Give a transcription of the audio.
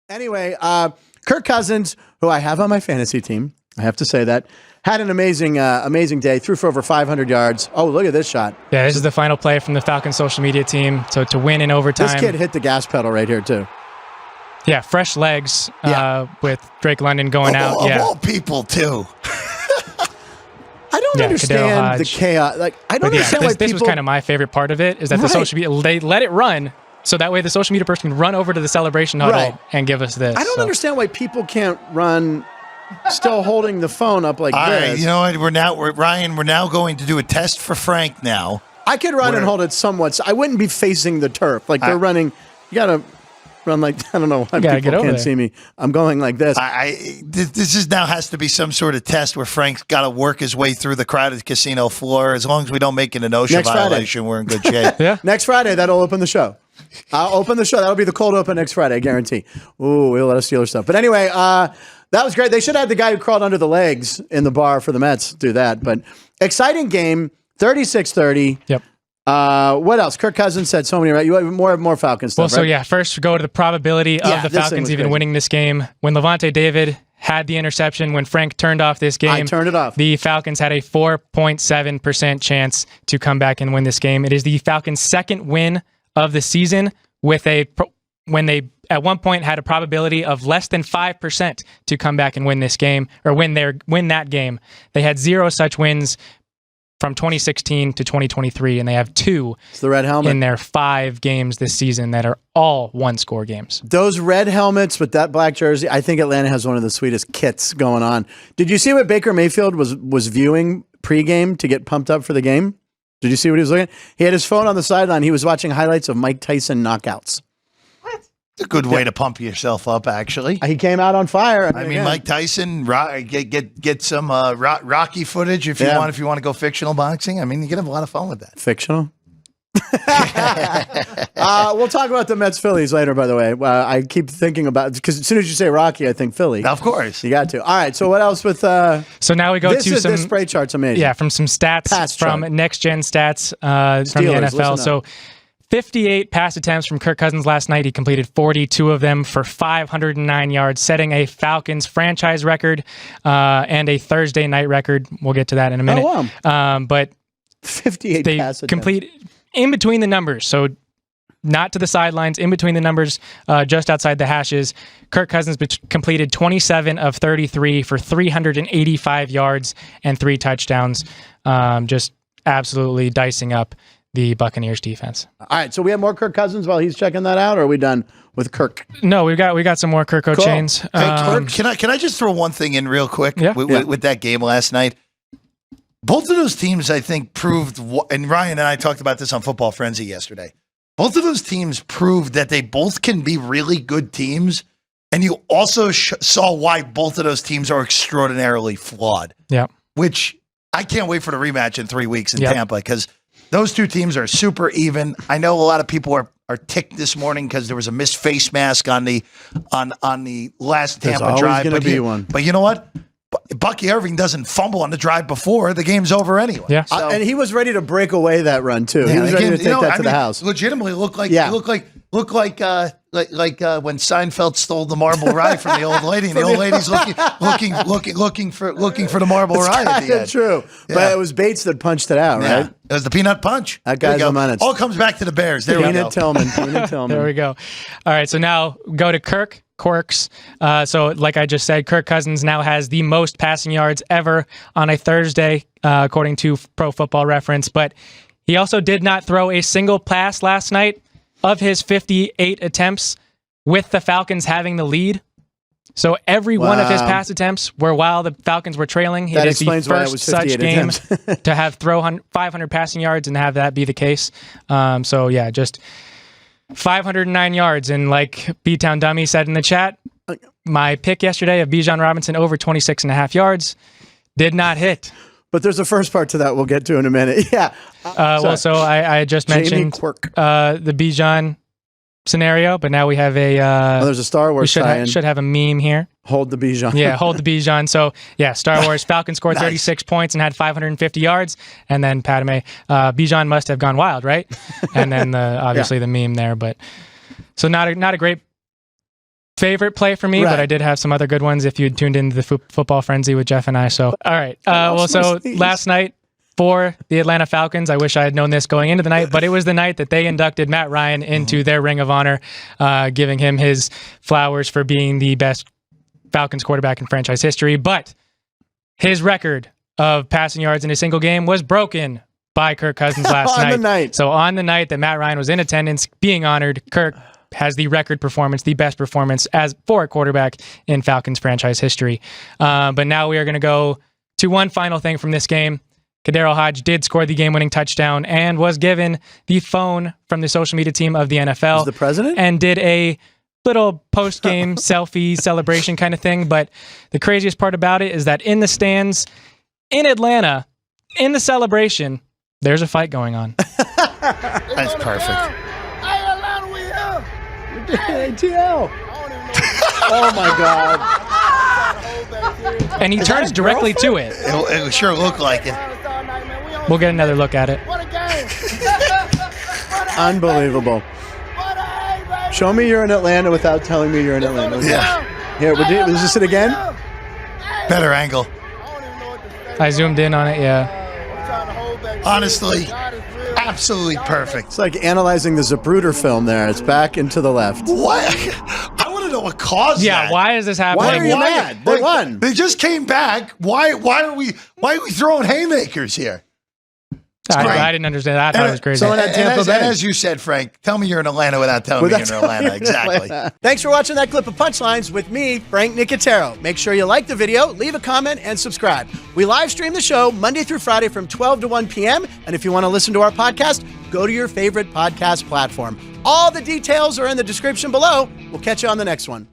Anyway, Kirk Cousins, who I have on my fantasy team, I have to say that, had an amazing day, threw for over 500 yards. Oh, look at this shot. Yeah, this is the final play from the Falcons social media team to win in overtime. This kid hit the gas pedal right here, too. Yeah, fresh legs with Drake London going out. Of all people, too. I don't understand the chaos. I don't understand why this was kind of my favorite part of it, is that the social media, they let it run, so that way the social media person can run over to the celebration huddle and give us this. I don't understand why people can't run still holding the phone up like this. All right, you know what? We're now going to do a test for Frank now. I could run and hold it somewhat. I wouldn't be facing the turf. Like they're running. You got to run like, I don't know why people can't see me. I'm going like this. This is now has to be some sort of test where Frank's got to work his way through the crowded casino floor. As long as we don't make it an OSHA violation, we're in good shape. Next Friday, that'll open the show. I'll open the show. That'll be the cold open next Friday, I guarantee. Ooh, we'll let us steal our stuff. But anyway, that was great. They should have the guy who crawled under the legs in the bar for the Mets do that. But exciting game, 36-30. Yep. What else? Kirk Cousins said so many, right? You have more Falcons stuff, Well, first go to the probability of the Falcons even winning this game. When Levante David had the interception, when Frank turned off this game, I turned it off. The Falcons had a 4.7% chance to come back and win this game. It is the Falcons' second win of the season when they at one point had a probability of less than 5% to come back and win this game or win that game. They had 0 such wins from 2016 to 2023, and they have 2 it's the red helmet in their 5 games this season that are all one-score games. Those red helmets with that black jersey, I think Atlanta has one of the sweetest kits going on. Did you see what Baker Mayfield was viewing pregame to get pumped up for the game? Did you see what he was looking at? He had his phone on the sideline. He was watching highlights of Mike Tyson knockouts. It's a good way to pump yourself up, actually. He came out on fire. I mean, Mike Tyson, get some Rocky footage if you want. If you want to go fictional boxing, I mean, you can have a lot of fun with that. Fictional. We'll talk about the Mets-Phillies later, by the way. I keep thinking about, because as soon as you say Rocky, I think Philly. Of course. You got to. All right, so what else with... so now we go to some... This spray chart's amazing. Yeah, from some stats from Next Gen Stats from the NFL. So 58 pass attempts from Kirk Cousins last night. He completed 42 of them for 509 yards, setting a Falcons franchise record and a Thursday night record. We'll get to that in a minute. Oh, wow. But 58 they pass attempts. complete in between the numbers. So not to the sidelines, in between the numbers, just outside the hashes. Kirk Cousins completed 27 of 33 for 385 yards and 3 touchdowns. Just absolutely dicing up the Buccaneers defense. All right, so we have more Kirk Cousins while he's checking that out, or are we done with Kirk? No, we got some more Kirk O'Chains. Hey, Kirk, can I just throw one thing in real quick with that game last night? Both of those teams, I think, proved, and Ryan and I talked about this on Football Frenzy yesterday, both of those teams proved that they both can be really good teams, and you also saw why both of those teams are extraordinarily flawed. Yeah. Which I can't wait for the rematch in 3 weeks in Tampa, because those two teams are super even. I know a lot of people are ticked this morning because there was a missed face mask on the last Tampa drive. But you know what? Bucky Irving doesn't fumble on the drive before the game's over anyway. Yeah, and he was ready to break away that run too. He was ready to take that to the house. Legitimately, looked like when Seinfeld stole the marble ride from the old lady, and the old lady's looking for the marble ride. At the end. True, but it was Bates that punched it out, right? It was the peanut punch. That guy's a menace. All comes back to the Bears. There we go. Tillman. There we go. All right, so now go to Quirks. So like I just said, Kirk Cousins now has the most passing yards ever on a Thursday, according to Pro Football Reference. But he also did not throw a single pass last night of his 58 attempts with the Falcons having the lead. So every one of his pass attempts were while the Falcons were trailing. That is explains the why it first was such 58 game attempts. to have 500 passing yards and have that be the case. Just 509 yards. And like B-Town Dummy said in the chat, my pick yesterday of Bijan Robinson over 26.5 yards did not hit. But there's a first part to that we'll get to in a minute. Yeah. So I just mentioned the Bijan scenario, but now we have there's a Star Wars we should have a meme here. Hold the Bijan. Yeah, hold the Bijan. So, yeah, Star Wars Falcons scored 36 points and had 550 yards. And then Padme, Bijan must have gone wild, right? And then obviously the meme there. But so not a great favorite play for me, but I did have some other good ones if you had tuned into the football frenzy with Jeff and I. So, all right. Last night for the Atlanta Falcons, I wish I had known this going into the night, but it was the night that they inducted Matt Ryan into their Ring of Honor, giving him his flowers for being the best Falcons quarterback in franchise history. But his record of passing yards in a single game was broken by Kirk Cousins last night. So on the night that Matt Ryan was in attendance being honored, Kirk has the record performance, the best performance for a quarterback in Falcons franchise history. But now we are going to go to one final thing from this game. Nicotero Hodge did score the game-winning touchdown and was given the phone from the social media team of the NFL. Was the president? And did a little post-game selfie celebration kind of thing. But the craziest part about it is that in the stands in Atlanta, in the celebration, there's a fight going on. That's perfect. ATL. Oh my God. And he turns directly to it. It sure looked like it. We'll get another look at it. Unbelievable. Show me you're in Atlanta without telling me you're in Atlanta. Yeah. Here, was this it again? Better angle. I zoomed in on it, yeah. Honestly, absolutely perfect. It's like analyzing the Zapruder film there. It's back and to the left. What? I want to know what caused that. Yeah, why is this happening? Why are you mad? They won. They just came back. Why are we throwing haymakers here? I didn't understand that. I thought it was crazy. Someone had Tampa Bay. And as you said, Frank, tell me you're in Atlanta without telling me you're in Atlanta. Exactly. Thanks for watching that clip of Punchlines with me, Frank Nicotero. Make sure you like the video, leave a comment, and subscribe. We live stream the show Monday through Friday from 12 to 1 p.m. And if you want to listen to our podcast, go to your favorite podcast platform. All the details are in the description below. We'll catch you on the next one.